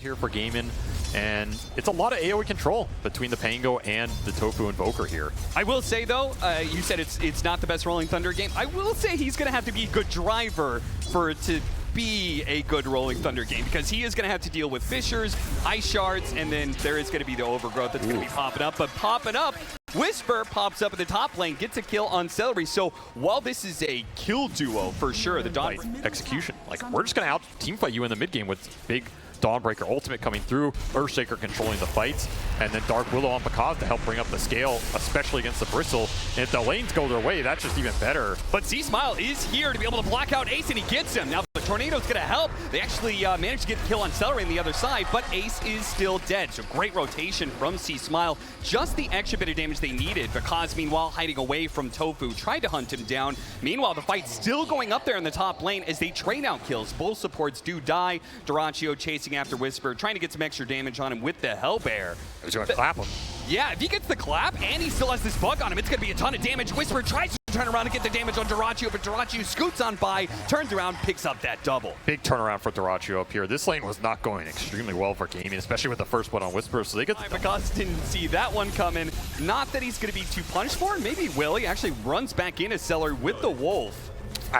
here for Gaimin, and it's a lot of AoE control between the Pango and the Tofu Invoker here. I will say though, you said it's not the best Rolling Thunder game. I will say he's going to have to be a good driver for it to be a good Rolling Thunder game, because he is going to have to deal with Fissures, Ice Shards, and then there is going to be the Overgrowth that's going to be popping up. But popping up, Whisper pops up in the top lane, gets a kill on Celery. So while this is a kill duo for sure, the Dawn execution, like we're just going to out teamfight you in the mid game with big Dawnbreaker ultimate coming through, Earthshaker controlling the fights, and then Dark Willow on Bakaz to help bring up the scale, especially against the Bristle. And if the lanes go their way, that's just even better. But C-Smile is here to be able to block out Ace, and he gets him. Now the Tornado's going to help. They actually managed to get the kill on Celery on the other side, but Ace is still dead. So great rotation from C-Smile. Just the extra bit of damage they needed. Bakaz, meanwhile, hiding away from Tofu, tried to hunt him down. Meanwhile, the fight's still going up there in the top lane as they trade out kills. Both supports do die. Duraccio chasing after Whisper, trying to get some extra damage on him with the Hellbear. He's going to clap him. Yeah, if he gets the clap and he still has this bug on him, it's going to be a ton of damage. Whisper tries to turn around and get the damage on Duraccio, but Duraccio scoots on by, turns around, picks up that double. Big turnaround for Duraccio up here. This lane was not going extremely well for Gaming, especially with the first one on Whisper, so they get because didn't see that one coming. Not that he's going to be too punished for it. Maybe will. He actually runs back into Celery with the Wolf.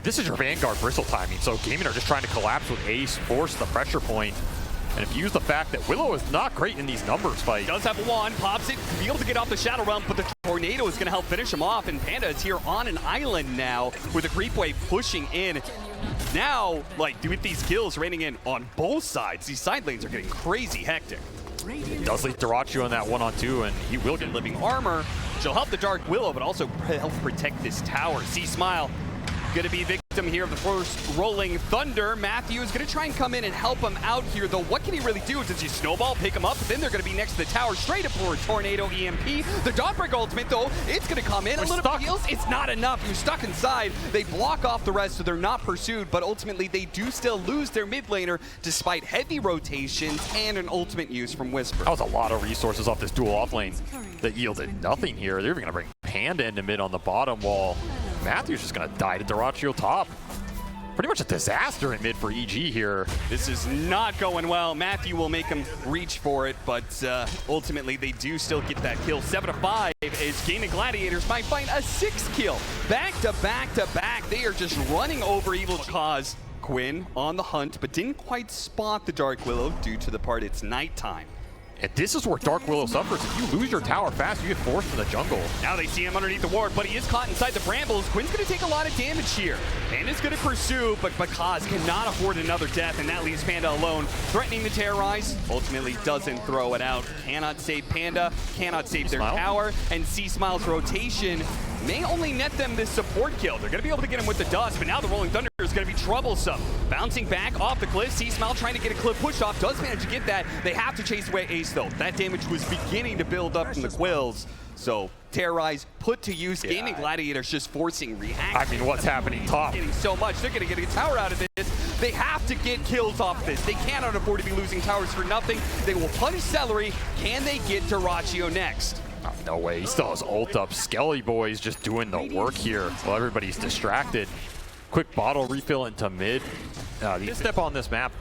This is your Vanguard Bristle timing, so Gaming are just trying to collapse with Ace, force the pressure point. And if you use the fact that Willow is not great in these numbers fights. Does have a wand, pops it, be able to get off the Shadow Realm, but the Tornado is going to help finish him off, and Panda is here on an island now with a creep wave pushing in. Now, like, with these kills raining in on both sides, these side lanes are getting crazy hectic. He does leave Duraccio in that 1-on-2, and he will get living armor. She'll help the Dark Willow, but also help protect this tower. C-Smile going to be victim here of the first Rolling Thunder. Matthew is going to try and come in and help him out here, though what can he really do? Does he snowball, pick him up? Then they're going to be next to the tower, straight up for a Tornado EMP. The Dawnbreaker ultimate, though, it's going to come in. A little bit of heals, it's not enough. You're stuck inside. They block off the rest, so they're not pursued, but ultimately they do still lose their mid laner despite heavy rotations and an ultimate use from Whisper. That was a lot of resources off this dual off lane that yielded nothing here. They're going to bring Panda into mid on the bottom wall. Matthew's just going to die to Duraccio top. Pretty much a disaster in mid for EG here. This is not going well. Matthew will make him reach for it, but ultimately they do still get that kill. 7-5 as Gaming Gladiators might find a 6th kill. Back to back to back. They are just running over Evil Cause. Quinn on the hunt, but didn't quite spot the Dark Willow due to the part it's nighttime. And this is where Dark Willow suffers. If you lose your tower fast, you get forced from the jungle. Now they see him underneath the ward, but he is caught inside the brambles. Quinn's going to take a lot of damage here. Panda's going to pursue, but Bakaz cannot afford another death, and that leaves Panda alone. Threatening to terrorize, ultimately doesn't throw it out. Cannot save Panda, cannot save their tower, and C-Smile's rotation may only net them this support kill. They're going to be able to get him with the dust, but now the Rolling Thunder is going to be troublesome. Bouncing back off the cliff, C-Smile trying to get a cliff push off, does manage to get that. They have to chase away Ace though. That damage was beginning to build up from the Quills. So terrorize, put to use. Yeah. Gaming Gladiators just forcing reaction. I mean, what's happening top? Getting so much. They're going to get a tower out of this. They have to get kills off this. They cannot afford to be losing towers for nothing. They will punish Celery. Can they get Duraccio next? Oh, no way. He still has ult up. Skelly Boy's just doing the work here while everybody's distracted. Quick bottle refill into mid. This step on this map,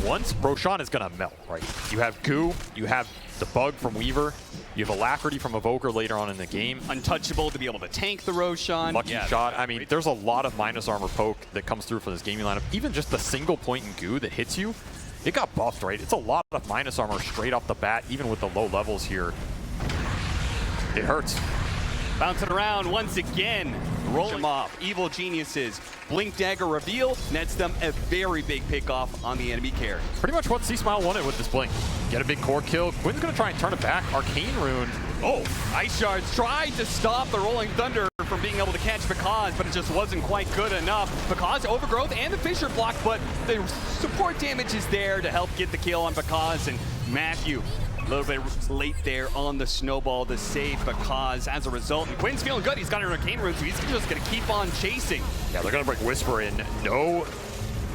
once Roshan is going to melt, right? You have Goo, you have the bug from Weaver, you have Alacrity from Evoker later on in the game. Untouchable to be able to tank the Roshan. Lucky shot. I mean, there's a lot of minus armor poke that comes through for this gaming lineup. Even just the single point in Goo that hits you, it got buffed, right? It's a lot of minus armor straight off the bat, even with the low levels here. It hurts. Bouncing around once again. Roll him off. Evil Geniuses. Blink Dagger reveal nets them a very big pick off on the enemy carry. Pretty much what C-Smile wanted with this Blink. Get a big core kill. Quinn's going to try and turn it back. Arcane Rune. Oh, Ice Shards tried to stop the Rolling Thunder from being able to catch Bakaz, but it just wasn't quite good enough. Bakaz, Overgrowth, and the Fissure block, but the support damage is there to help get the kill on Bakaz, and Matthew a little bit late there on the snowball to save Bakaz as a result. And Quinn's feeling good. He's got an Arcane Rune, so he's just going to keep on chasing. Yeah, they're going to bring Whisper in. No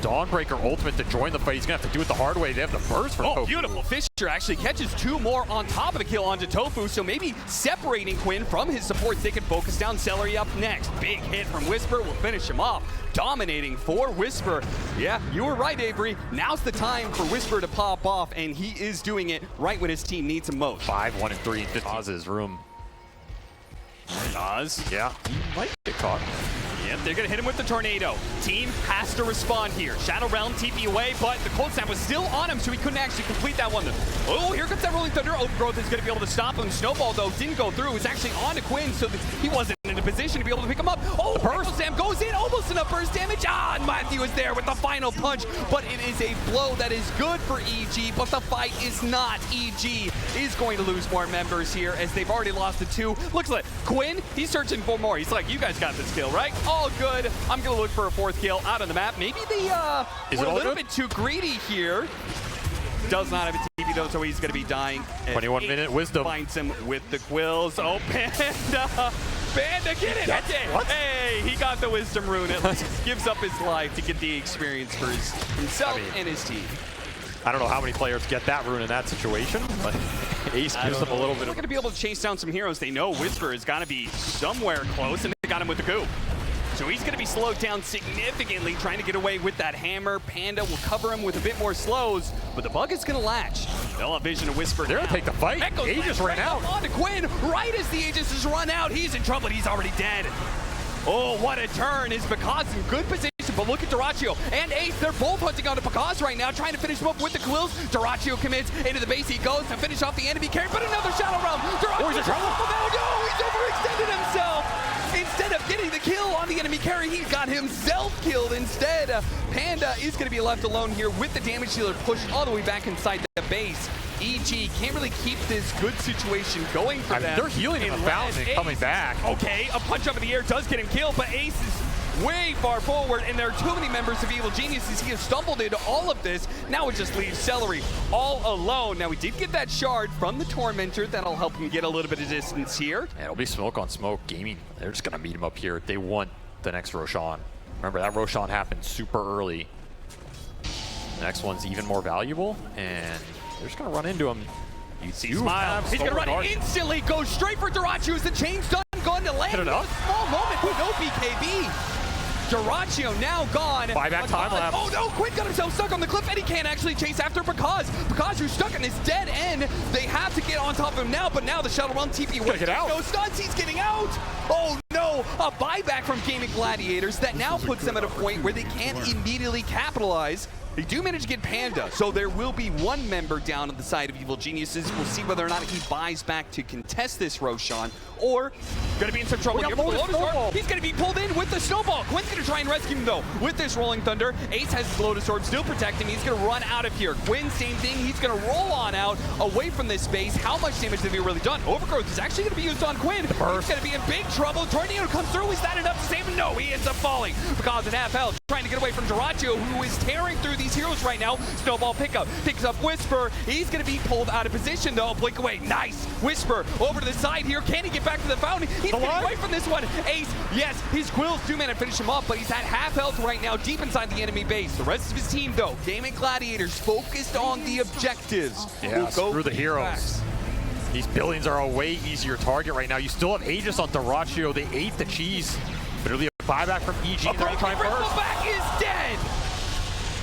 Dawnbreaker ultimate to join the fight. He's going to have to do it the hard way. They have the burst for Tofu. Oh, beautiful. Fisher actually catches 2 more on top of the kill onto Tofu, so maybe separating Quinn from his supports, they can focus down. Celery up next. Big hit from Whisper will finish him off. Dominating for Whisper. Yeah, you were right, Avery. Now's the time for Whisper to pop off, and he is doing it right when his team needs him most. 5, 1, and 3, and 15. Causes room. Nas. Yeah, he might get caught. Yep, they're gonna hit him with the tornado. Team has to respond here. Shadow Realm TP away, but the cold snap was still on him, so he couldn't actually complete that one. Oh, here comes that Rolling Thunder. Overgrowth is gonna be able to stop him. Snowball, though, didn't go through. It was actually on to Quinn, so he wasn't in a position to be able to pick him up. Oh, burst Sam goes in, almost enough burst damage. And Matthew is there with the final punch, but it is a blow that is good for EG, but the fight is not. EG is going to lose more members here, as they've already lost to 2. Looks like Quinn, he's searching for more. He's like, you guys got this kill, right? All good. I'm gonna look for a 4th kill out on the map. Maybe they were a little bit too greedy here. Does not have a TP though, so he's gonna be dying. 21-minute wisdom. Finds him with the quills. Oh, Panda! Panda, get it! What? Hey, he got the wisdom rune. At least gives up his life to get the experience for himself and his team. I don't know how many players get that rune in that situation, but Ace gives them a little bit They're of... going to be able to chase down some heroes. They know Whisper is going to be somewhere close, and they got him with the coup. So he's going to be slowed down significantly, trying to get away with that hammer. Panda will cover him with a bit more slows, but the bug is going to latch. They'll have vision of Whisper. They're going to take the fight. Aegis ran out. On to Quinn, right as the Aegis has run out. He's in trouble, he's already dead. Oh, what a turn. Is Bakaz in good position, but look at Dyrachyo and Ace. They're both hunting onto Bakaz right now, trying to finish him up with the quills. Dyrachyo commits into the base. He goes to finish off the enemy carry, but another Shadow Realm. Dyrachyo, he's in trouble. No, he's overextended himself. Instead of getting the kill on the enemy carry, he got himself killed instead. Panda is going to be left alone here with the damage dealer pushed all the way back inside the base. EG can't really keep this good situation going for them. They're healing him a thousand coming back. Okay, a punch up in the air does get him killed, but Ace is way far forward, and there are too many members of Evil Geniuses. He has stumbled into all of this. Now it just leaves Celery all alone. Now, we did get that shard from the Tormentor. That'll help him get a little bit of distance here. Yeah, it'll be smoke on smoke gaming. They're just going to meet him up here. They want the next Roshan. Remember, that Roshan happened super early. The next one's even more valuable, and they're just going to run into him. You see, Smile. He's going to run instantly, goes straight for Dyrachyo as the chain's done, going to land. A small moment with no BKB. Dyrachyo now gone. Buyback time lapse. Oh no, Quinn got himself stuck on the cliff, and he can't actually chase after Bakaz. Bakaz, who's stuck in his dead end. They have to get on top of him now, but now the Shadow Realm TP with no stuns. He's getting out. Oh no, a buyback from Gaming Gladiators that now puts them at a point where they can't immediately capitalize. They do manage to get Panda, so there will be one member down on the side of Evil Geniuses. We'll see whether or not he buys back to contest this Roshan, or going to be in some trouble here. He's going to be pulled in with the Snowball. Quinn's going to try and rescue him, though, with this Rolling Thunder. Ace has his Lotus Orb still protecting him. He's going to run out of here. Quinn, same thing. He's going to roll on out away from this base. How much damage have he really done? Overgrowth is actually going to be used on Quinn. He's going to be in big trouble. Tornado comes through. Is that enough to save him? No, he ends up falling. Because at half health, trying to get away from Dyrachyo, who is tearing through these heroes right now. Snowball pickup, picks up Whisper. He's going to be pulled out of position, though. Blink away. Nice. Whisper over to the side here. Can he get back to the fountain? He's getting away from this one. Ace, yes, his quills do manage to finish him off, but he's at half health right now, deep inside the enemy base. The rest of his team, though, Gaming Gladiators, focused on the objectives. Yeah, screw the heroes. These billions are a way easier target right now. You still have Aegis on Dyrachyo. They ate the cheese. But it'll be a buyback from EG. Back is dead.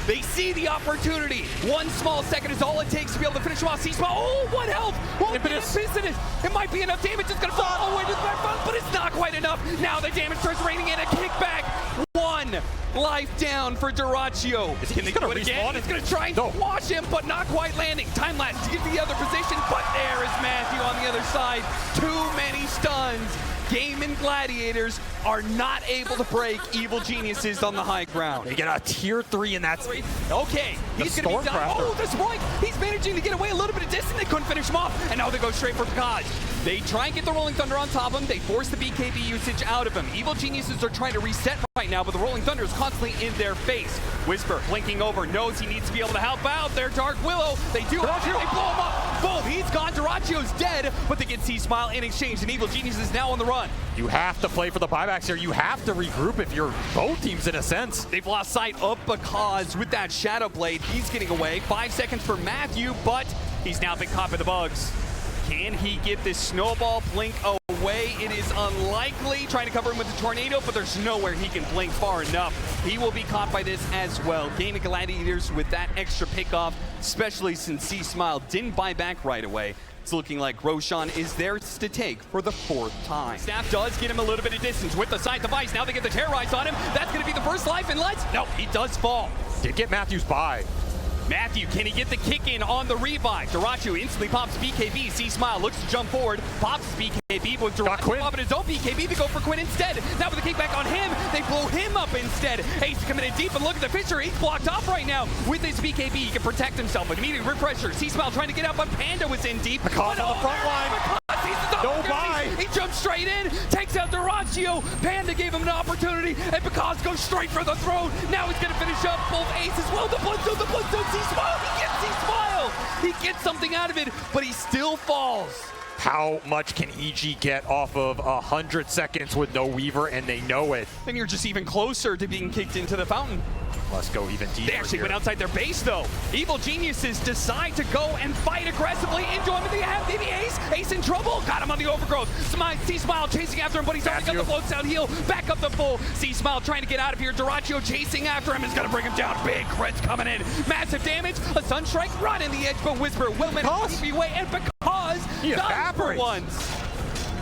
They see the opportunity. 1 small second is all it takes to be able to finish him off. C-Small. Oh, what health! Oh, impetus. It might be enough damage. It's going to fall all the way to the back front, but it's not quite enough. Now the damage starts raining in. A kickback. 1 life down for Dyrachyo. Can they do it again? It's going to try and squash him, but not quite landing. Time lapse to get to the other position, but there is Matthew on the other side. Too many stuns. Gaming Gladiators are not able to break Evil Geniuses on the high ground. They get a tier 3 and that's okay. He's going to be done. Oh, this point. He's managing to get away a little bit of distance. They couldn't finish him off, and now they go straight for Bakaz. They try and get the Rolling Thunder on top of him. They force the BKB usage out of him. Evil Geniuses are trying to reset right now, but the Rolling Thunder is constantly in their face. Whisper blinking over, knows he needs to be able to help out. Their Dark Willow. They do. They blow him up. Boom, he's gone. Duracio's dead, but they get C-Smile in exchange, and Evil Genius is now on the run. You have to play for the buybacks here. You have to regroup if you're both teams in a sense. They've lost sight of because with that Shadow Blade, he's getting away. 5 seconds for Matthew, but he's now been caught by the bugs. Can he get this Snowball blink away? It is unlikely. Trying to cover him with the Tornado, but there's nowhere he can blink far enough. He will be caught by this as well. Gaming Gladiators with that extra pickoff, especially since C-Smile didn't buy back right away. It's looking like Roshan is theirs to take for the 4th time. Snap does get him a little bit of distance with the side device. Now they get the Terrorize on him. That's going to be the first life, and no, he does fall. Did get Matthew's buy. Matthew, can he get the kick in on the revive? Duracio instantly pops BKB. C-Smile looks to jump forward, pops BKB, but Duracio popping his own BKB to go for Quinn instead. Now with the kickback on him, they blow him up instead. Ace coming in deep, and look at the Fisher. He's blocked off right now. With his BKB, he can protect himself. But immediate refresher. C-Smile trying to get out, but Panda was in deep. Because on the front line. No buy. He jumps straight in, takes out Duracio. Panda gave him an opportunity, and Because goes straight for the throat. Now he's going to finish up both aces. Well, the Bloodstone, C-Smile. He gets C-Smile. He gets something out of it, but he still falls. How much can EG get off of 100 seconds with no Weaver, and they know it? Then you're just even closer to being kicked into the fountain. Let's go even deeper. They actually here. went outside their base, though. Evil Geniuses decide to go and fight aggressively into him. They have maybe Ace. Ace in trouble. Got him on the overgrowth. C-Smile chasing after him, but he's already got the floats down heal. Back up the full. C-Smile trying to get out of here. Duracio chasing after him is going to bring him down. Big crits coming in. Massive damage. A Sunstrike right in the edge, but Whisper will manage to keep away. And Because he evaporates. For once.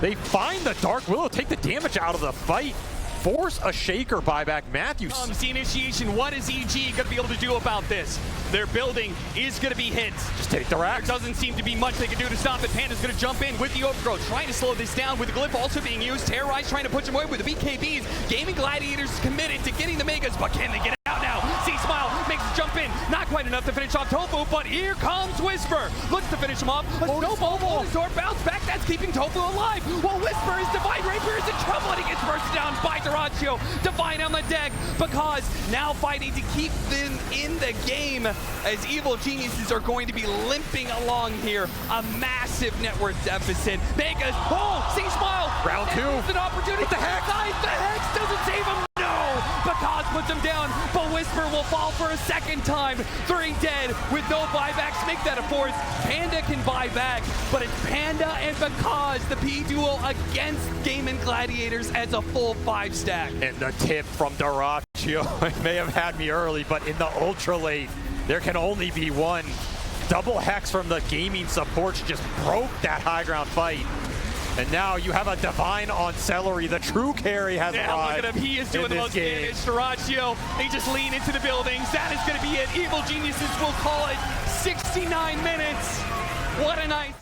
They find the Dark Willow, take the damage out of the fight. Force a Shaker buyback. Matthews. The initiation. What is EG going to be able to do about this? Their building is going to be hit. Just take the rack. There doesn't seem to be much they can do to stop it. Panda's going to jump in with the overgrowth, trying to slow this down with the glyph also being used. Terrorize trying to push him away with the BKBs. Gaming Gladiators committed to getting the Megas, but can they get out now? C-Smile makes a jump in. Not quite enough to finish off Tofu, but here comes Whisper. Looks to finish him off. A snowball door bounce back. That's keeping Tofu alive. Well, Whisper is Divine Rapier is in trouble, and he gets bursted down by Duracio. Divine on the deck, Because now fighting to keep them in the game as Evil Geniuses are going to be limping along here. A massive net worth deficit. Megas, C-Smile. Round 2. An opportunity. What the heck? The Hex doesn't save him. No! Because puts him down, but Whisper will fall for a second time. 3 dead with no buybacks. Make that a 4th. Panda can buy back, but it's Panda and Because, the P duo against Gaming Gladiators as a full 5 stack. And the tip from Duracio, it may have had me early, but in the ultra late, there can only be one. Double Hex from the gaming supports just broke that high ground fight. And now you have a Divine on Celery. The true carry has arrived. Look at him. He is doing the most damage. Duracio, they just lean into the buildings. That is going to be it. Evil Geniuses will call it 69 minutes. What a nice.